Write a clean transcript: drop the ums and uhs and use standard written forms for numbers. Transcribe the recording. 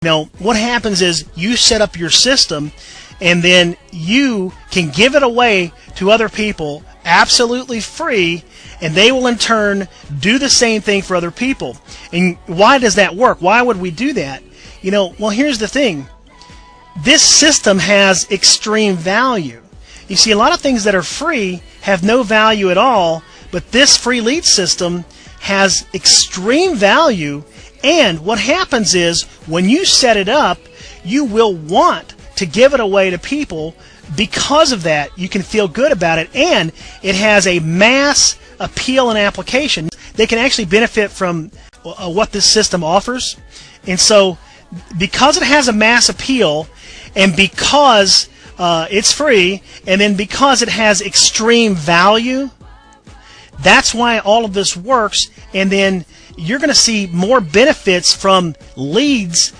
Now, what happens is you set up your system, and then you can give it away to other people absolutely free, and they will in turn do the same thing for other people. And why does that work? Why would we do that? Well, here's the thing. This system has extreme value. You see, a lot of things that are free have no value at all, but this free lead system has extreme value. And what happens is when you set it up, you will want to give it away to people. Because of that, you can feel good about it, and it has a mass appeal and application. They can actually benefit from what this system offers. And so because it has a mass appeal, and because it's free, and then because it has extreme value, that's why all of this works. And then you're going to see more benefits from leads